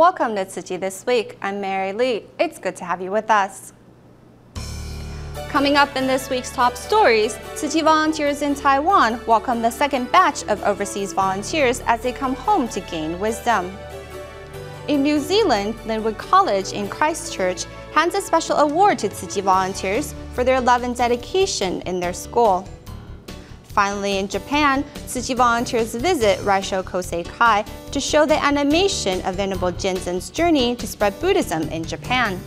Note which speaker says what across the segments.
Speaker 1: Welcome to Tzu Chi This Week. I'm Mary Lee. It's good to have you with us. Coming up in this week's top stories, Tzu Chi volunteers in Taiwan welcome the second batch of overseas volunteers as they come home to gain wisdom. In New Zealand, Linwood College in Christchurch hands a special award to Tzu Chi volunteers for their love and dedication in their school. Finally, in Japan, Tzu Chi volunteers visit Rishho Kosei Kai to show the animation of Venerable Jianzhen's journey to spread Buddhism in Japan.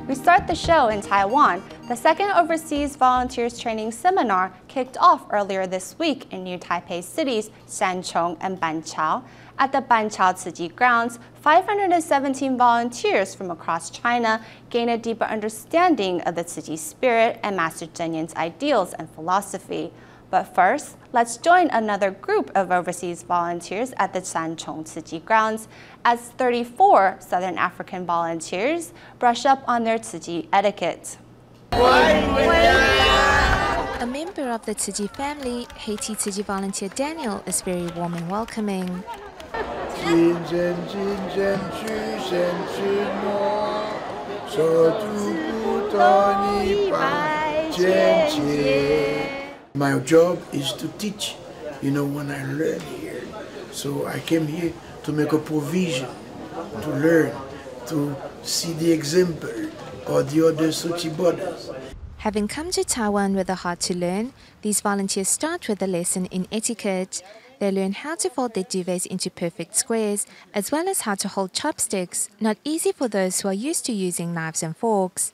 Speaker 1: We start the show in Taiwan. The second Overseas Volunteers Training Seminar kicked off earlier this week in New Taipei cities Shanchong and Banqiao. At the Banqiao Tzu Chi grounds, 517 volunteers from across China gain a deeper understanding of the Tzu Chi spirit and Master Cheng Yen's ideals and philosophy. But first, let's join another group of overseas volunteers at the Shanchong Tzu Chi grounds as 34 Southern African volunteers brush up on their Tzu Chi etiquette.
Speaker 2: A member of the Tzu Chi family, Haiti Tzu Chi volunteer Daniel, is very warm and welcoming.
Speaker 3: My job is to teach, when I learn here. So I came here to make a provision, to learn, to see the example of the other Tzu Chi brothers.
Speaker 2: Having come to Taiwan with a heart to learn, these volunteers start with a lesson in etiquette. They learn how to fold their duvets into perfect squares, as well as how to hold chopsticks, not easy for those who are used to using knives and forks.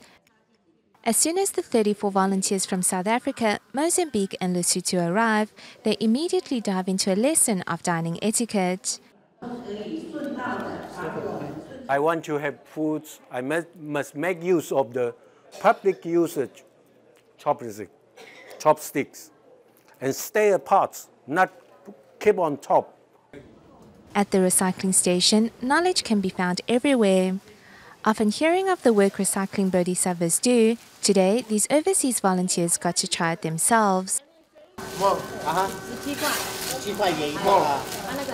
Speaker 2: As soon as the 34 volunteers from South Africa, Mozambique and Lesotho arrive, they immediately dive into a lesson of dining etiquette.
Speaker 4: I want to have foods. I must make use of the public usage chopsticks and stay apart, not keep on top.
Speaker 2: At the recycling station, knowledge can be found everywhere. Often hearing of the work recycling bodhisattvas do, today these overseas volunteers got to try it themselves.
Speaker 3: More.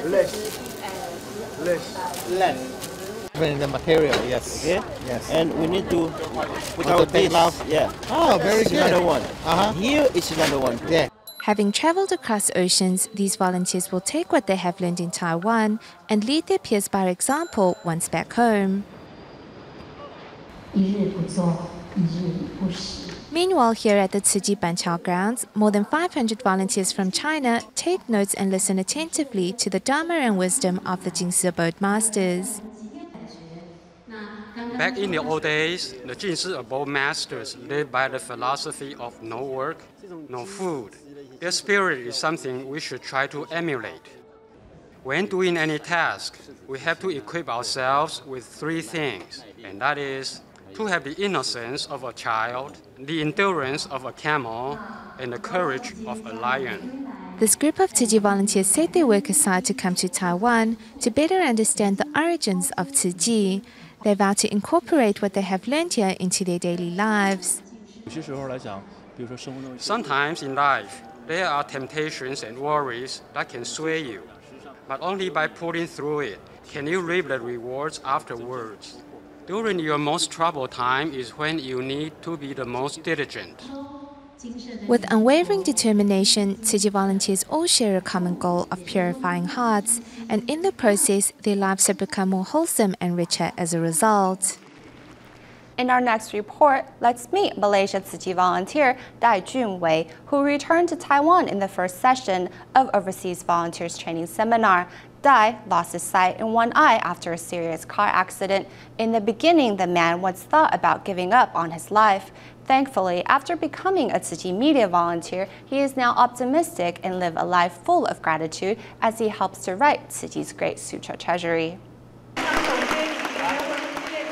Speaker 5: Less. In the material, yes. Yeah? Yes. And we need to put out this. Yeah.
Speaker 3: Oh, very good.
Speaker 5: Another one. Here is another one. Yeah.
Speaker 2: Having traveled across oceans, these volunteers will take what they have learned in Taiwan and lead their peers by example once back home. Meanwhile, here at the Tzu Chi Banqiao grounds, more than 500 volunteers from China take notes and listen attentively to the Dharma and wisdom of the Jingsi Abode masters.
Speaker 6: Back in the old days, the Jingsi Abode masters lived by the philosophy of no work, no food. Their spirit is something we should try to emulate. When doing any task, we have to equip ourselves with three things, and that is to have the innocence of a child, the endurance of a camel, and the courage of a lion.
Speaker 2: This group of Tzu Chi volunteers set their work aside to come to Taiwan to better understand the origins of Tzu Chi. They vow to incorporate what they have learned here into their daily lives.
Speaker 6: Sometimes in life, there are temptations and worries that can sway you, but only by pulling through it can you reap the rewards afterwards. During your most troubled time is when you need to be the most diligent.
Speaker 2: With unwavering determination, Tzu Chi volunteers all share a common goal of purifying hearts, and in the process, their lives have become more wholesome and richer as a result.
Speaker 1: In our next report, let's meet Malaysia Tzu Chi volunteer Dai Junwei, who returned to Taiwan in the first session of Overseas Volunteers Training Seminar. Dai lost his sight in one eye after a serious car accident. In the beginning, the man once thought about giving up on his life. Thankfully, after becoming a Tzu Chi media volunteer, he is now optimistic and live a life full of gratitude as he helps to write Tzu Chi's great sutra treasury.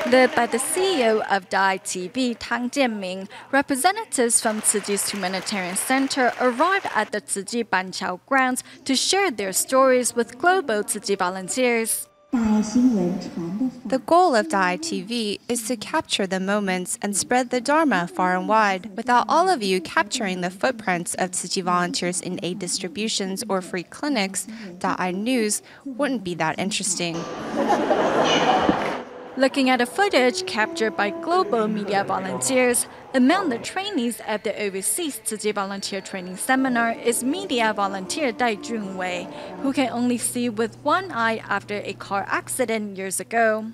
Speaker 7: Led by the CEO of Dai TV, Tang Jianming, representatives from Tzu Chi's Humanitarian Center arrived at the Tzu Chi Banqiao grounds to share their stories with global Tzu Chi volunteers.
Speaker 1: The goal of Daai TV is to capture the moments and spread the Dharma far and wide. Without all of you capturing the footprints of Tzu Chi volunteers in aid distributions or free clinics, Daai News wouldn't be that interesting.
Speaker 7: Looking at the footage captured by global media volunteers, among the trainees at the Overseas Tzu Chi Volunteer Training Seminar is media volunteer Dai Junwei, who can only see with one eye after a car accident years ago.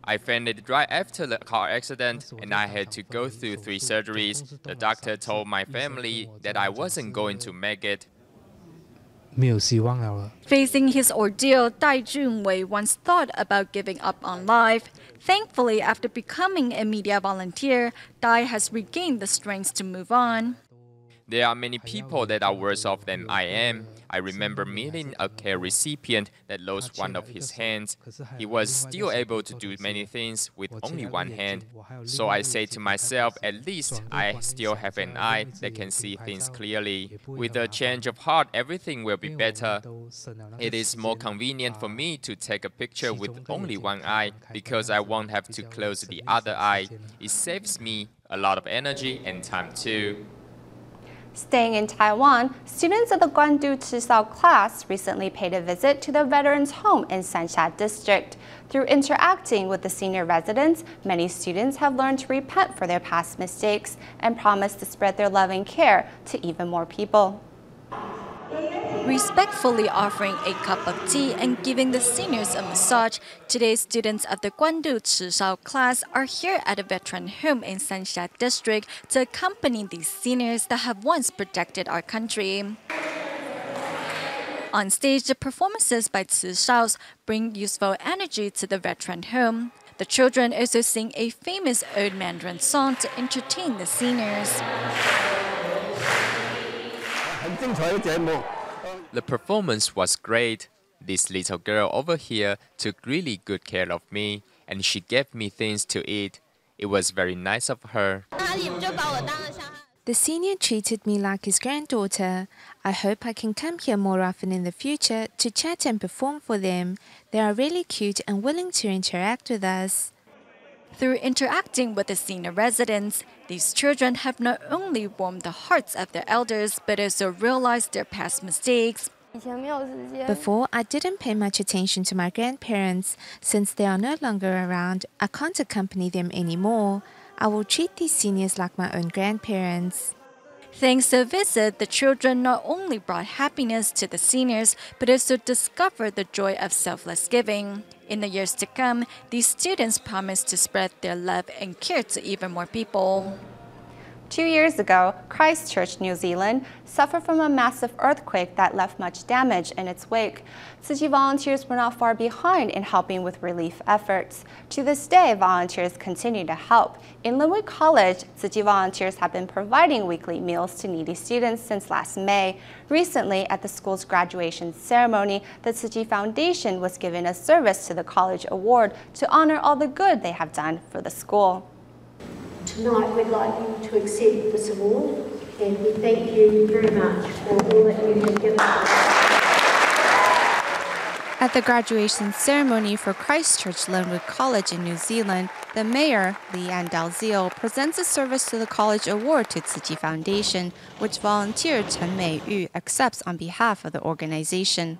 Speaker 8: I fainted right after the car accident and I had to go through 3 surgeries. The doctor told my family that I wasn't going to make it.
Speaker 7: Facing his ordeal, Dai Junwei once thought about giving up on life. Thankfully, after becoming a media volunteer, Dai has regained the strength to move on.
Speaker 8: There are many people that are worse off than I am. I remember meeting a care recipient that lost one of his hands. He was still able to do many things with only one hand. So I say to myself, at least I still have an eye that can see things clearly. With a change of heart, everything will be better. It is more convenient for me to take a picture with only one eye because I won't have to close the other eye. It saves me a lot of energy and time too.
Speaker 1: Staying in Taiwan, students of the Guandu Chisao class recently paid a visit to the veterans' home in Sansha District. Through interacting with the senior residents, many students have learned to repent for their past mistakes and promise to spread their love and care to even more people.
Speaker 7: Respectfully offering a cup of tea and giving the seniors a massage, today's students of the Guandu Chisao class are here at a veteran home in Sansha District to accompany these seniors that have once protected our country. On stage, the performances by Shaos bring useful energy to the veteran home. The children also sing a famous old Mandarin song to entertain the seniors.
Speaker 8: The performance was great. This little girl over here took really good care of me, and she gave me things to eat. It was very nice of her.
Speaker 2: The senior treated me like his granddaughter. I hope I can come here more often in the future to chat and perform for them. They are really cute and willing to interact with us.
Speaker 7: Through interacting with the senior residents, these children have not only warmed the hearts of their elders, but also realized their past mistakes.
Speaker 2: Before, I didn't pay much attention to my grandparents. Since they are no longer around, I can't accompany them anymore. I will treat these seniors like my own grandparents.
Speaker 7: Thanks to the visit, the children not only brought happiness to the seniors, but also discovered the joy of selfless giving. In the years to come, these students promise to spread their love and care to even more people.
Speaker 1: 2 years ago, Christchurch, New Zealand, suffered from a massive earthquake that left much damage in its wake. Tzu Chi volunteers were not far behind in helping with relief efforts. To this day, volunteers continue to help. In Linwood College, Tzu Chi volunteers have been providing weekly meals to needy students since last May. Recently, at the school's graduation ceremony, the Tzu Chi Foundation was given a Service to the College award to honor all the good they have done for the school.
Speaker 9: Tonight we'd like you to accept this award, and we thank you very much for all that you have given us.
Speaker 1: At the graduation ceremony for Christchurch Linwood College in New Zealand, the mayor, Leanne Dalziel, presents a Service to the College award to Tzu Chi Foundation, which volunteer Chen Meiyu accepts on behalf of the organization.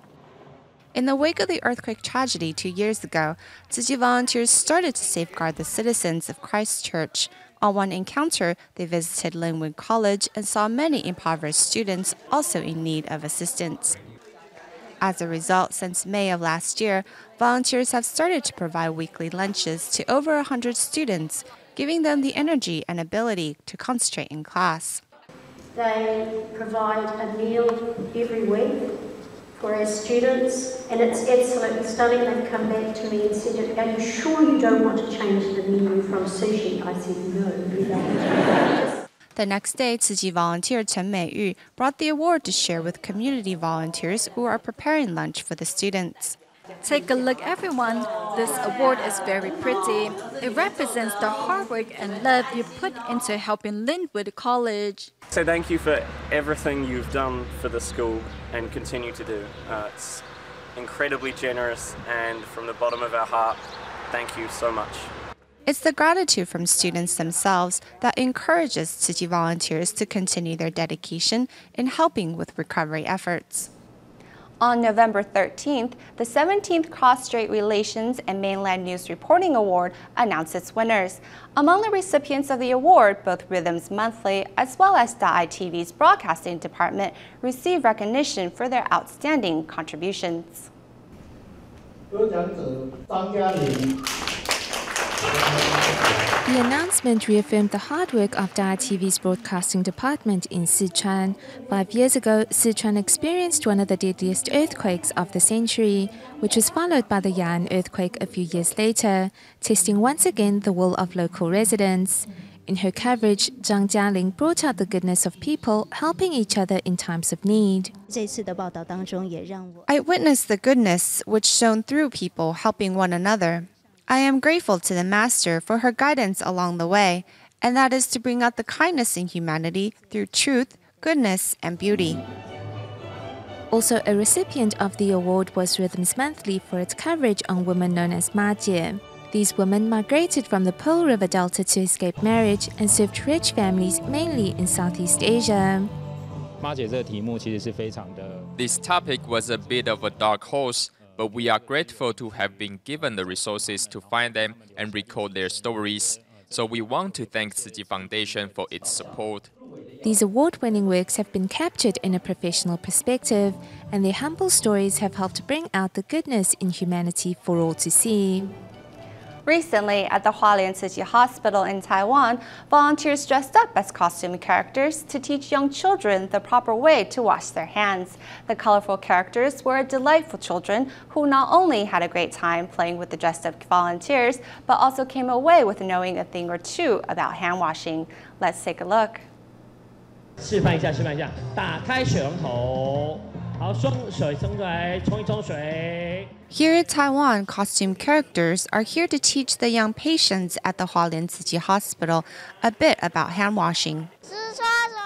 Speaker 1: In the wake of the earthquake tragedy 2 years ago, Tzu Chi volunteers started to safeguard the citizens of Christchurch. On one encounter, they visited Linwood College and saw many impoverished students also in need of assistance. As a result, since May of last year, volunteers have started to provide weekly lunches to over 100 students, giving them the energy and ability to concentrate in class.
Speaker 9: They provide a meal every week for our students, and it's absolutely stunning. They've come back to me and said, "Are you sure you don't want to change the menu from sushi?" I said, "No, we don't."
Speaker 1: The next day, Tzu Chi volunteer Chen Meiyu brought the award to share with community volunteers who are preparing lunch for the students.
Speaker 7: Take a look, everyone. This award is very pretty. It represents the hard work and love you put into helping Linwood College.
Speaker 10: So thank you for everything you've done for the school and continue to do. It's incredibly generous, and from the bottom of our heart, thank you so much.
Speaker 1: It's the gratitude from students themselves that encourages Tzu Chi volunteers to continue their dedication in helping with recovery efforts. On November 13th, the 17th Cross-Strait Relations and Mainland News Reporting Award announced its winners. Among the recipients of the award, both Rhythms Monthly as well as Daai TV's broadcasting department received recognition for their outstanding contributions.
Speaker 2: The announcement reaffirmed the hard work of Daai TV's broadcasting department in Sichuan. 5 years ago, Sichuan experienced one of the deadliest earthquakes of the century, which was followed by the Yan earthquake a few years later, testing once again the will of local residents. In her coverage, Zhang Jialing brought out the goodness of people helping each other in times of need.
Speaker 1: I witnessed the goodness which shone through people helping one another. I am grateful to the Master for her guidance along the way, and that is to bring out the kindness in humanity through truth, goodness, and beauty.
Speaker 2: Also, a recipient of the award was Rhythms Monthly for its coverage on women known as Majie. These women migrated from the Pearl River Delta to escape marriage and served rich families mainly in Southeast Asia.
Speaker 8: This topic was a bit of a dark horse, but we are grateful to have been given the resources to find them and record their stories. So we want to thank Tzu Chi Foundation for its support.
Speaker 2: These award-winning works have been captured in a professional perspective, and their humble stories have helped bring out the goodness in humanity for all to see.
Speaker 1: Recently, at the Hualien TCH Hospital in Taiwan, volunteers dressed up as costume characters to teach young children the proper way to wash their hands. The colorful characters were delightful children who not only had a great time playing with the dressed-up volunteers, but also came away with knowing a thing or two about hand washing. Let's take a look.
Speaker 11: 示范一下，打开水龙头，好，双水冲出来，冲一冲水。
Speaker 1: Here in Taiwan, costume characters are here to teach the young patients at the Hualien TCH Hospital a bit about hand washing.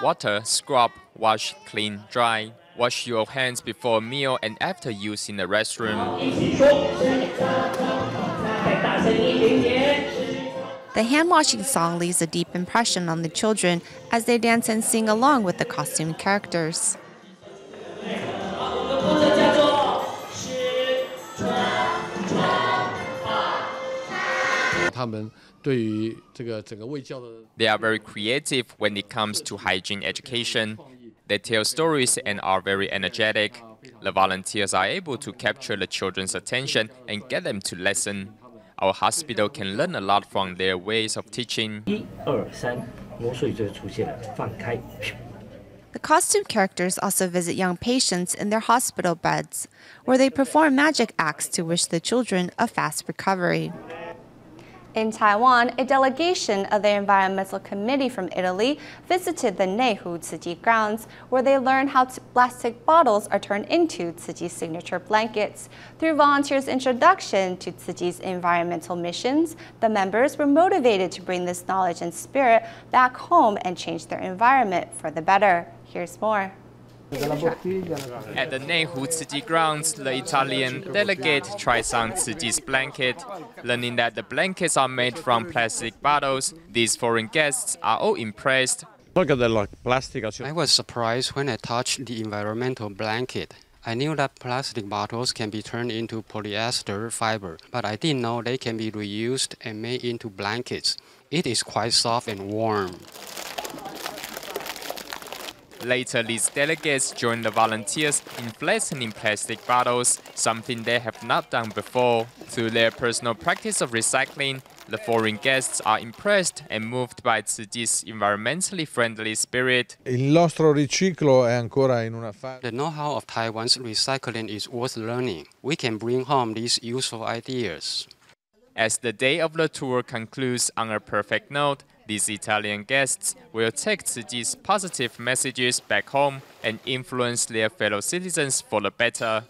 Speaker 8: Water, scrub, wash, clean, dry. Wash your hands before a meal and after using the restroom.
Speaker 1: The hand washing song leaves a deep impression on the children as they dance and sing along with the costume characters.
Speaker 8: They are very creative when it comes to hygiene education. They tell stories and are very energetic. The volunteers are able to capture the children's attention and get them to listen. Our hospital can learn a lot from their ways of teaching.
Speaker 1: The costume characters also visit young patients in their hospital beds, where they perform magic acts to wish the children a fast recovery. In Taiwan, a delegation of the Environmental Committee from Italy visited the Nehu Tzu Chi grounds, where they learned how plastic bottles are turned into Tzu Chi's signature blankets. Through volunteers' introduction to Tzu Chi's environmental missions, the members were motivated to bring this knowledge and spirit back home and change their environment for the better. Here's more.
Speaker 8: At the Nehu Tzu Chi grounds, the Italian delegate tries on Tzu Chi's blanket. Learning that the blankets are made from plastic bottles, these foreign guests are all impressed.
Speaker 6: I was surprised when I touched the environmental blanket. I knew that plastic bottles can be turned into polyester fiber, but I didn't know they can be reused and made into blankets. It is quite soft and warm.
Speaker 8: Later, these delegates join the volunteers in flattening plastic bottles, something they have not done before. Through their personal practice of recycling, the foreign guests are impressed and moved by Tzu Chi's environmentally friendly spirit.
Speaker 12: The
Speaker 6: know-how of Taiwan's recycling is worth learning. We can bring home these useful ideas.
Speaker 8: As the day of the tour concludes on a perfect note, these Italian guests will take Tzu Chi's positive messages back home and influence their fellow citizens for the better.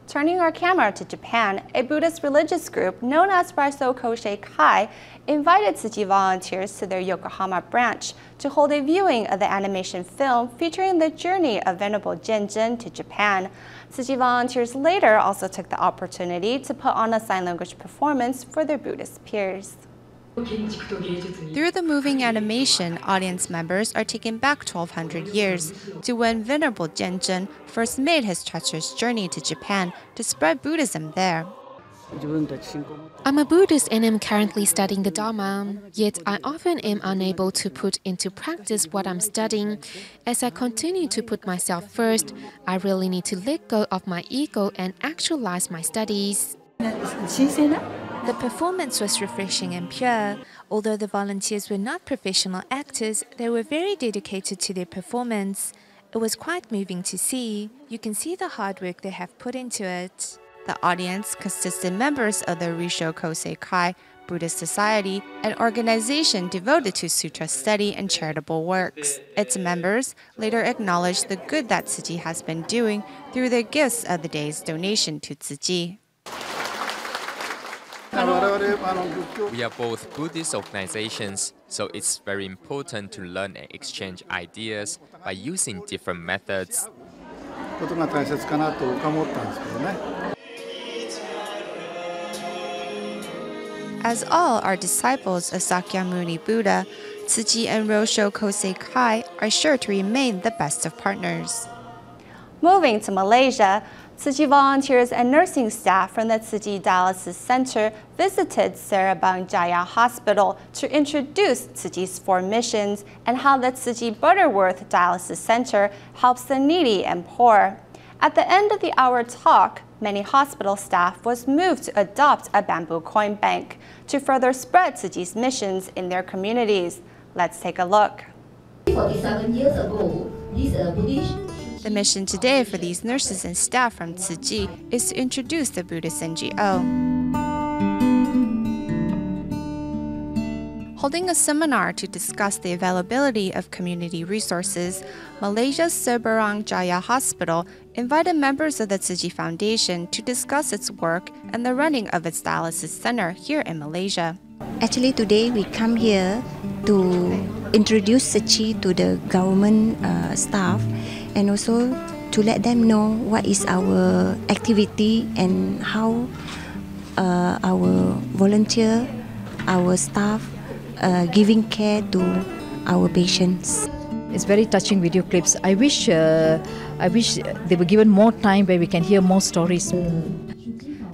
Speaker 1: Turning our camera to Japan, a Buddhist religious group known as Rishho Kosei Kai invited Tzu Chi volunteers to their Yokohama branch to hold a viewing of the animation film featuring the journey of Venerable Jianzhen to Japan. Tzu Chi volunteers later also took the opportunity to put on a sign language performance for their Buddhist peers. Through the moving animation, audience members are taken back 1,200 years to when Venerable Jianzhen first made his treacherous journey to Japan to spread Buddhism there.
Speaker 2: I'm a Buddhist and am currently studying the Dharma, yet I often am unable to put into practice what I'm studying. As I continue to put myself first, I really need to let go of my ego and actualize my studies. The performance was refreshing and pure. Although the volunteers were not professional actors, they were very dedicated to their performance. It was quite moving to see. You can see the hard work they have put into it. The audience consisted of members of the Rishho Kosei Kai Buddhist Society, an organization devoted to sutra study and charitable works. Its members later acknowledged the good that Tzu Chi has been doing through their gifts of the day's donation to Tzu Chi.
Speaker 8: We are both Buddhist organizations, so it's very important to learn and exchange ideas by using different methods.
Speaker 1: As all are disciples of Sakyamuni Buddha, Tzu Chi and Rishho Kosei Kai are sure to remain the best of partners. Moving to Malaysia, Tzu Chi volunteers and nursing staff from the Tzu Chi Dialysis Center visited Serabang Jaya Hospital to introduce Tzu Chi's 4 missions and how the Tzu Chi Butterworth Dialysis Center helps the needy and poor. At the end of the hour talk, many hospital staff was moved to adopt a bamboo coin bank to further spread Tzu Chi's missions in their communities. Let's take a look.
Speaker 12: 47 years ago, this Buddhist.
Speaker 1: The mission today for these nurses and staff from Tzu Chi is to introduce the Buddhist NGO. Holding a seminar to discuss the availability of community resources, Malaysia's Serberang Jaya Hospital invited members of the Tzu Chi Foundation to discuss its work and the running of its dialysis center here in Malaysia.
Speaker 13: Actually, today we come here to introduce Tzu Chi to the government staff and also to let them know what is our activity and how our volunteer, our staff, giving care to our patients.
Speaker 14: It's very touching video clips. I wish they were given more time where we can hear more stories.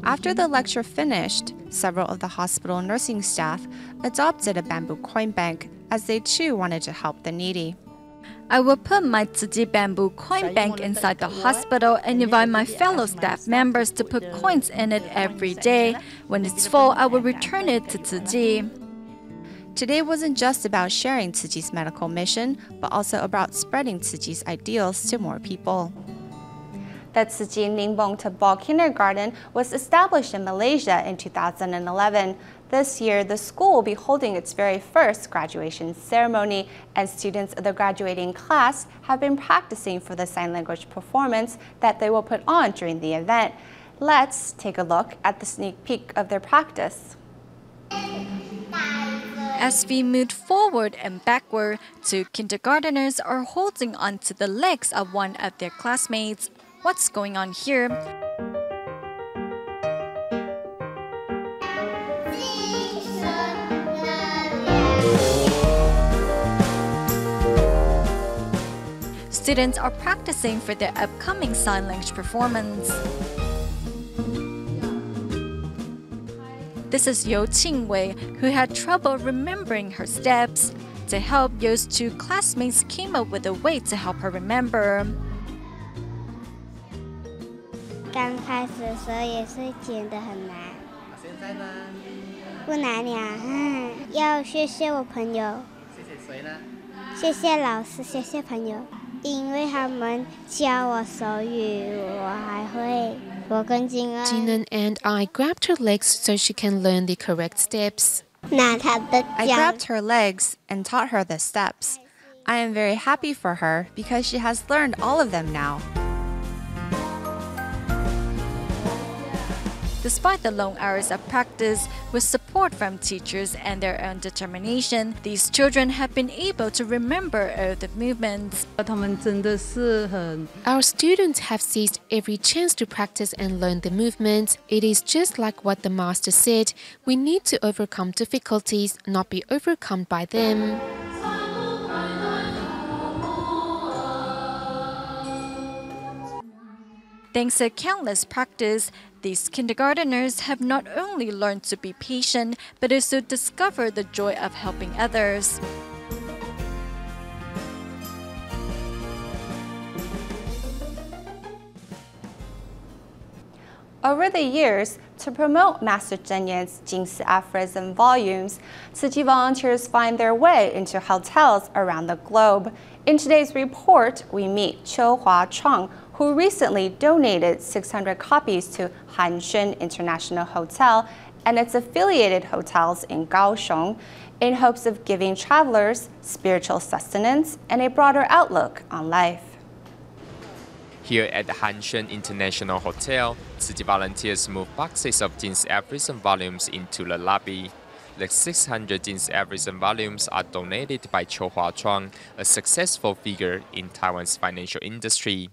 Speaker 1: After the lecture finished, several of the hospital nursing staff adopted a bamboo coin bank as they too wanted to help the needy.
Speaker 7: I will put my Tzu Chi bamboo coin bank inside the hospital and invite my fellow staff members to put coins in it every day. When it's full, I will return it to Tzu Chi.
Speaker 1: Today wasn't just about sharing Tzu Chi's medical mission, but also about spreading Tzu Chi's ideals to more people. The Tzu Chi Ningbong Tabal Kindergarten was established in Malaysia in 2011. This year, the school will be holding its very first graduation ceremony, and students of the graduating class have been practicing for the sign language performance that they will put on during the event. Let's take a look at the sneak peek of their practice.
Speaker 7: As we moved forward and backward, 2 kindergarteners are holding onto the legs of one of their classmates. What's going on here? Students are practicing for their upcoming sign language performance. This is Yo Qingwei, who had trouble remembering her steps. To help, Yo's 2 classmates came up with a way to help her remember.
Speaker 15: 刚开始的时候也是觉得很难。现在呢？不难呀，要谢谢我朋友。谢谢谁呢？谢谢老师，谢谢朋友，因为他们教我手语，我还会。我跟金恩。
Speaker 2: Jinan and I grabbed her legs so she can learn the correct steps.
Speaker 1: I grabbed her legs and taught her the steps. I am very happy for her because she has learned all of them now.
Speaker 7: Despite the long hours of practice, with support from teachers and their own determination, these children have been able to remember all the movements.
Speaker 2: Our students have seized every chance to practice and learn the movements. It is just like what the master said, we need to overcome difficulties, not be overcome by them.
Speaker 7: Thanks to countless practice, these kindergarteners have not only learned to be patient, but also discovered the joy of helping others.
Speaker 1: Over the years, to promote Master Cheng Yen's Jingsi aphorism volumes, Tzu Chi volunteers find their way into hotels around the globe. In today's report, we meet Qiu Hua Chang, who recently donated 600 copies to Hanshen International Hotel and its affiliated hotels in Kaohsiung in hopes of giving travelers spiritual sustenance and a broader outlook on life.
Speaker 8: Here at the Hanshen International Hotel, Tzu Chi volunteers move boxes of Jingsi aphorism volumes into the lobby. The 600 Jingsi aphorism volumes are donated by Qiu Hua Chang, a successful figure in Taiwan's financial industry.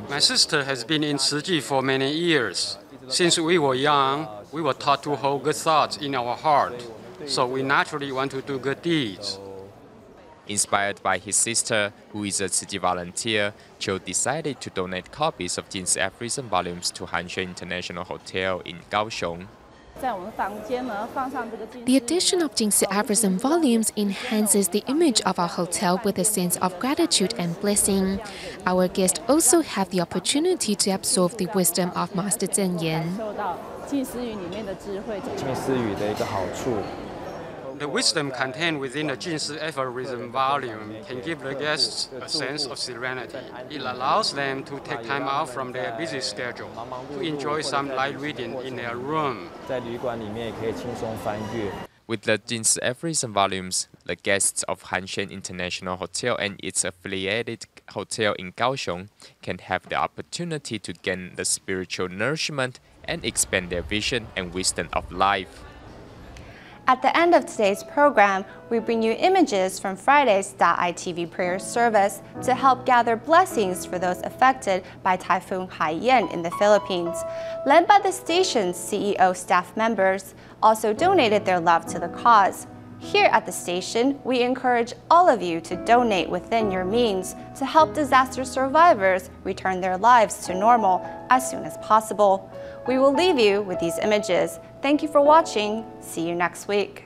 Speaker 6: My sister has been in Tzu Chi for many years. Since we were young, we were taught to hold good thoughts in our heart, so we naturally want to do good deeds.
Speaker 8: Inspired by his sister, who is a Tzu Chi volunteer, Qiu decided to donate copies of Jingsi aphorism volumes to Hanshen International Hotel in Kaohsiung.
Speaker 2: The addition of Jingsi aphorism volumes enhances the image of our hotel with a sense of gratitude and blessing. Our guests also have the opportunity to absorb the wisdom of Master Cheng Yen.
Speaker 6: The wisdom contained within the Jingsi aphorism volume can give the guests a sense of serenity. It allows them to take time out from their busy schedule to enjoy some light reading in their room.
Speaker 8: With the Jingsi aphorism volumes, the guests of Hanshen International Hotel and its affiliated hotel in Kaohsiung can have the opportunity to gain the spiritual nourishment and expand their vision and wisdom of life.
Speaker 1: At the end of today's program, we bring you images from Friday's Daai TV prayer service to help gather blessings for those affected by Typhoon Hualien in the Philippines. Led by the station's CEO staff members, also donated their love to the cause. Here at the station, we encourage all of you to donate within your means to help disaster survivors return their lives to normal as soon as possible. We will leave you with these images. Thank you for watching. See you next week.